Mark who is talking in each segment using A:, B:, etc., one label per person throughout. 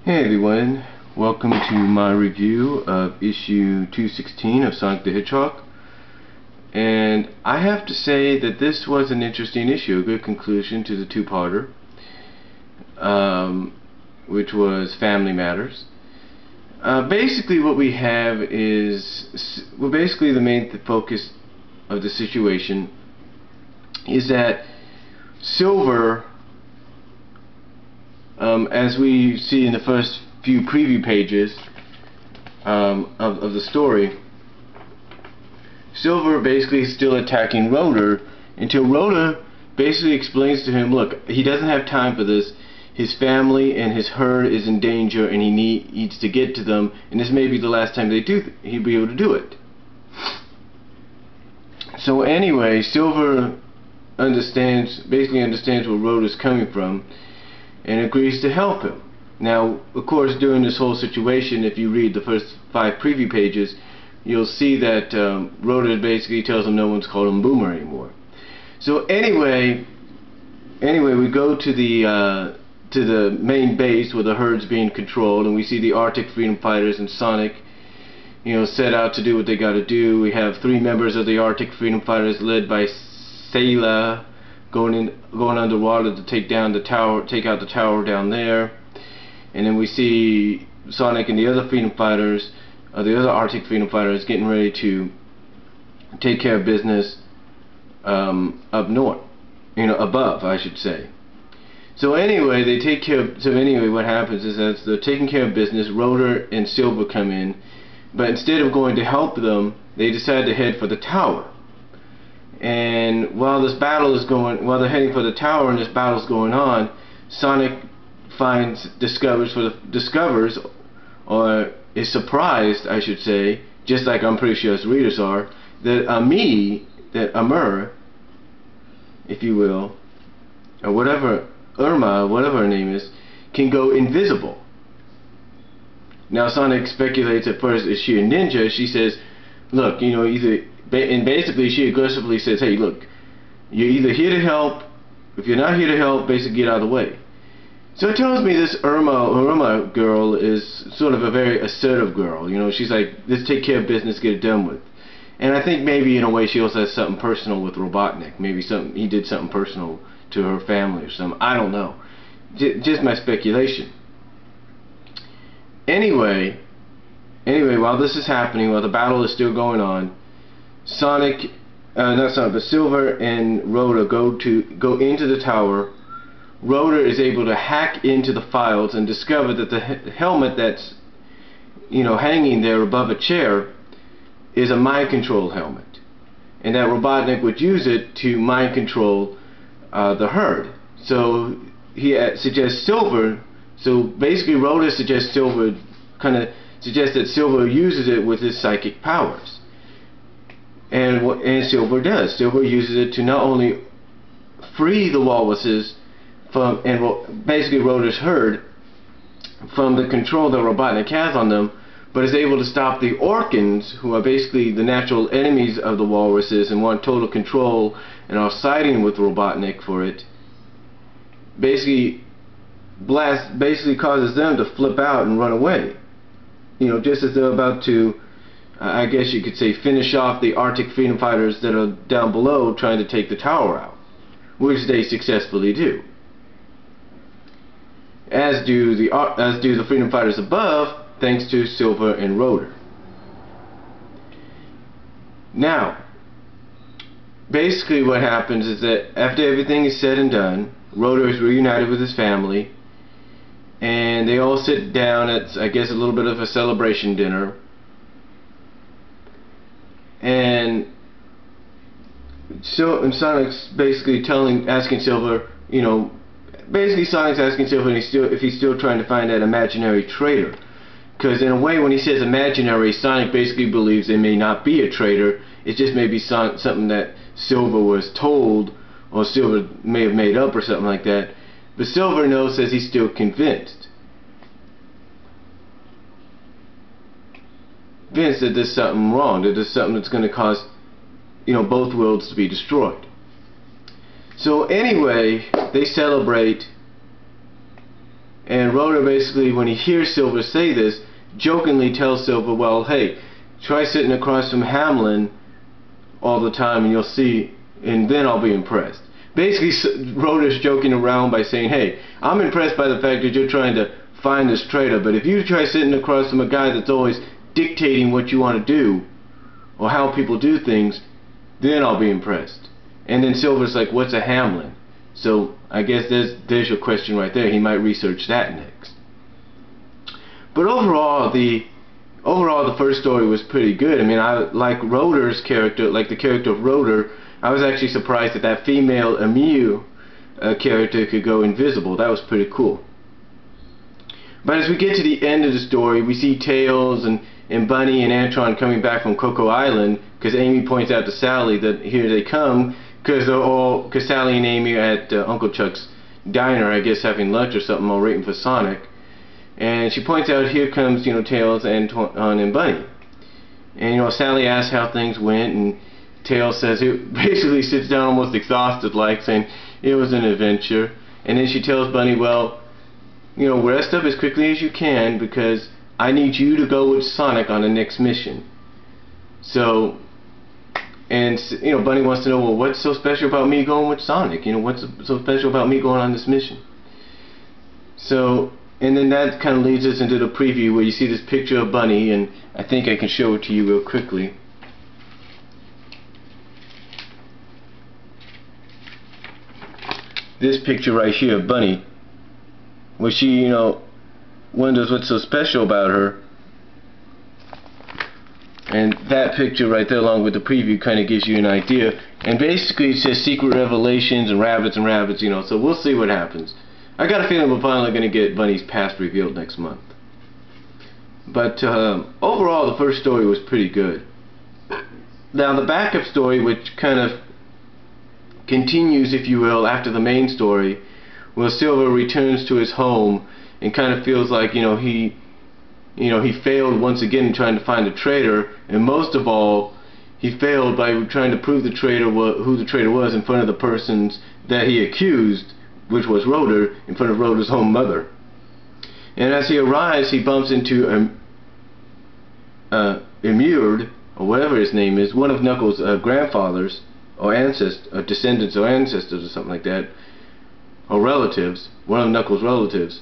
A: Hey everyone, welcome to my review of issue 216 of Sonic the Hedgehog. And I have to say that this was an interesting issue, a good conclusion to the two-parter, which was Family Matters. Basically what we have is, basically the main focus of the situation is that Silver, as we see in the first few preview pages of the story, Silver basically is still attacking Rotor until Rotor basically explains to him, look, he doesn't have time for this. His family and his herd is in danger and he needs to get to them, and this may be the last time he'll be able to do it. So anyway, Silver basically understands where Rotor's coming from and agrees to help him. Now, of course, during this whole situation, if you read the first 5 preview pages, you'll see that Rotor basically tells him no one's called him Boomer anymore. So anyway, we go to the main base where the herd's being controlled, and we see the Arctic Freedom Fighters and Sonic, set out to do what they got to do. We have 3 members of the Arctic Freedom Fighters led by Sayla going underwater to take out the tower down there, and then we see Sonic and the other Freedom Fighters, the other Arctic Freedom Fighters, getting ready to take care of business up north, above, I should say. So anyway, what happens is that they're taking care of business. Rotor and Silver come in, but instead of going to help them, they decide to head for the tower. And while they're heading for the tower and this battle's going on, Sonic discovers, or is surprised, I should say, just like I'm pretty sure us readers are, that Amur, if you will, or whatever, Irma, whatever her name is, can go invisible. Now Sonic speculates at first, is she a ninja? She says, look, and basically she aggressively says, hey, look, you're either here to help. If you're not here to help, basically get out of the way. So it tells me this Irma girl is sort of a very assertive girl. She's like, let's take care of business, get it done with. And I think maybe in a way she also has something personal with Robotnik. Maybe he did something personal to her family or something. I don't know. Just my speculation. Anyway, while this is happening, while the battle is still going on, Silver and Rotor go into the tower. Rotor is able to hack into the files and discover that the helmet that's hanging there above a chair is a mind control helmet, and that Robotnik would use it to mind control the herd. So he suggests Silver. So basically, Rotor suggests that Silver uses it with his psychic powers. And Silver does. Silver uses it to not only free the walruses basically Rotor's herd from the control that Robotnik has on them, but is able to stop the Orkans, who are basically the natural enemies of the walruses and want total control and are siding with Robotnik for it. Basically causes them to flip out and run away. Just as they're about to, I guess you could say, finish off the Arctic Freedom Fighters that are down below trying to take the tower out, which they successfully do. As do the Freedom Fighters above, thanks to Silver and Rotor. Now, basically what happens is that after everything is said and done, Rotor is reunited with his family, and they all sit down at, I guess, a little bit of a celebration dinner. And Sonic's basically asking Silver, Sonic's asking Silver if he's still trying to find that imaginary traitor. Because in a way, when he says imaginary, Sonic basically believes they may not be a traitor. It just may be something that Silver was told, or Silver may have made up or something like that. But Silver says he's still convinced. Convinced that there's something wrong, that there's something that's going to cause, both worlds to be destroyed. So anyway, they celebrate, And Rhoda basically, when he hears Silver say this, jokingly tells Silver, well, hey, try sitting across from Hamlin all the time and you'll see, and then I'll be impressed. Basically, Rhoda's joking around by saying, hey, I'm impressed by the fact that you're trying to find this traitor, but if you try sitting across from a guy that's always dictating what you want to do or how people do things, then I'll be impressed. And then Silver's like, what's a Hamlin? So I guess there's your question right there. He might research that next. But overall the first story was pretty good. I mean, I like Rotor's character, like the character of Rotor. I was actually surprised that female Emu character could go invisible. That was pretty cool. But as we get to the end of the story, we see Tails and Bunny and Antron coming back from Cocoa Island, because Amy points out to Sally that here they come, because Sally and Amy are at Uncle Chuck's diner, I guess having lunch or something, all waiting for Sonic. And she points out, here comes, Tails, Antron, and Bunny. And, Sally asks how things went, and Tails says, it basically sits down almost exhausted, like saying it was an adventure. And then she tells Bunny, well, rest up as quickly as you can, because I need you to go with Sonic on the next mission. So, and Bunny wants to know, well, what's so special about me going with Sonic? What's so special about me going on this mission? So, and then that kind of leads us into the preview where you see this picture of Bunny, and I think I can show it to you real quickly. This picture right here of Bunny, where she, wonders what's so special about her. And that picture right there, along with the preview, kind of gives you an idea. And basically it says secret revelations and rabbits, so we'll see what happens. I got a feeling we're finally going to get Bunny's past revealed next month. But overall, the first story was pretty good. Now the backup story, which kind of continues, if you will, after the main story, where Silver returns to his home and kind of feels like he failed once again in trying to find a traitor, and most of all he failed by trying to prove who the traitor was in front of the persons that he accused, which was Rotor, in front of Rotor's own mother. And as he arrives, he bumps into Immured, or whatever his name is, one of Knuckles' grandfathers or descendants or ancestors or something like that, or relatives, one of Knuckles' relatives.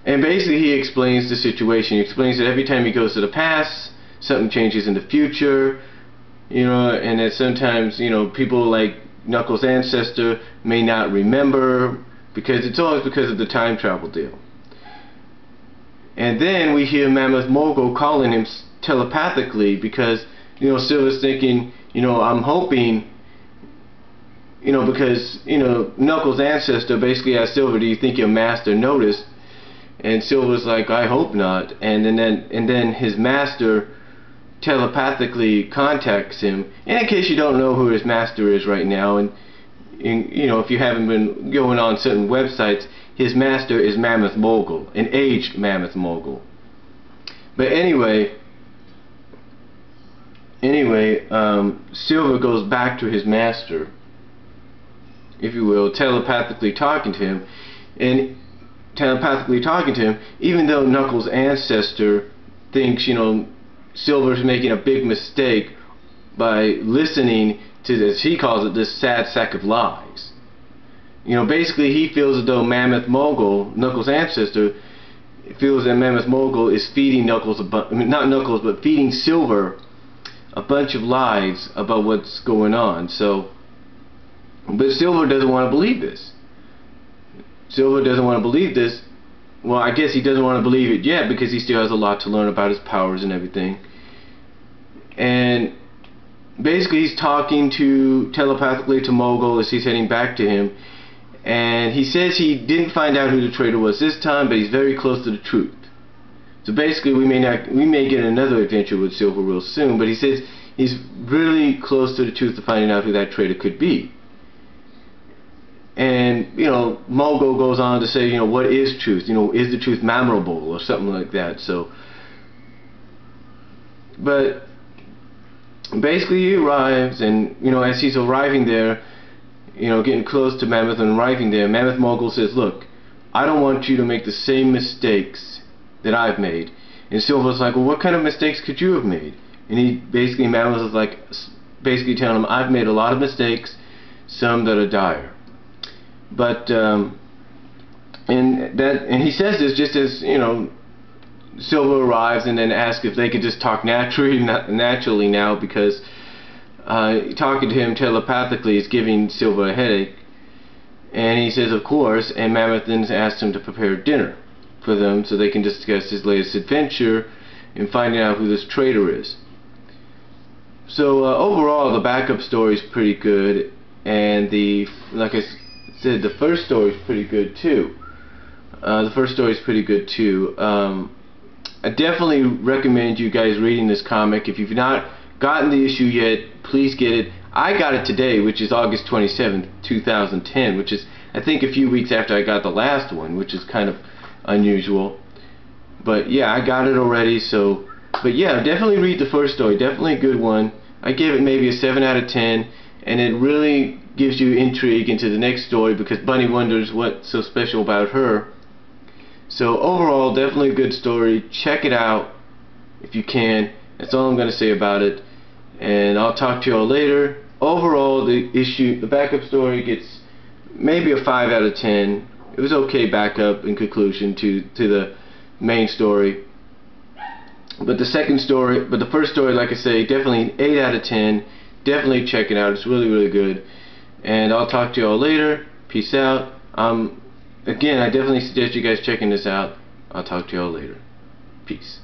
A: And basically he explains the situation. He explains that every time he goes to the past, something changes in the future, and that sometimes, people like Knuckles' ancestor may not remember, because it's always because of the time travel deal. And then we hear Mammoth Mogul calling him telepathically, because, Silver's thinking, I'm hoping, because, Knuckles' ancestor basically asked Silver, do you think your master noticed? And Silver's like, I hope not. And then his master telepathically contacts him. And in case you don't know who his master is right now, and if you haven't been going on certain websites, his master is Mammoth Mogul, an aged Mammoth Mogul. But anyway, Silver goes back to his master, if you will, telepathically talking to him, even though Knuckles' ancestor thinks, Silver's making a big mistake by listening to this, he calls it, this sad sack of lies. Basically he feels as though Mammoth Mogul, Knuckles' ancestor, feels that Mammoth Mogul is feeding feeding Silver a bunch of lies about what's going on. So, but Silver doesn't want to believe this. Well, I guess he doesn't want to believe it yet, because he still has a lot to learn about his powers and everything. And basically he's talking telepathically to Mogul as he's heading back to him, and he says he didn't find out who the traitor was this time, but he's very close to the truth. So basically we may get another adventure with Silver real soon, but he says he's really close to the truth of finding out who that traitor could be. And, Mogul goes on to say, what is truth? Is the truth memorable, or something like that. So, but basically he arrives, and, as he's arriving there, getting close to Mammoth and arriving there, Mammoth Mogul says, look, I don't want you to make the same mistakes that I've made. And Silver's like, well, what kind of mistakes could you have made? And he basically, Mammoth is like, basically telling him, I've made a lot of mistakes, some that are dire. But and he says this just as, you know, Silver arrives and then asks if they could just talk naturally now, because talking to him telepathically is giving Silver a headache. And he says, of course, and Mammoth then asks him to prepare dinner for them so they can discuss his latest adventure in finding out who this traitor is. So overall, the backup story is pretty good, and like I said, the first story is pretty good too. I definitely recommend you guys reading this comic. If you've not gotten the issue yet, please get it. I got it today, which is August 27th, 2010, which is, I think, a few weeks after I got the last one, which is kind of unusual. But yeah, I got it already, so... But yeah, definitely read the first story. Definitely a good one. I gave it maybe a 7 out of 10, and it really gives you intrigue into the next story because Bunny wonders what's so special about her. So overall, definitely a good story. Check it out if you can. That's all I'm going to say about it. And I'll talk to you all later. Overall, the backup story gets maybe a 5 out of 10. It was okay backup in conclusion to the main story. But the first story, like I say, definitely an 8 out of 10. Definitely check it out. It's really, really good. And I'll talk to you all later. Peace out. Again, I definitely suggest you guys checking this out. I'll talk to you all later. Peace.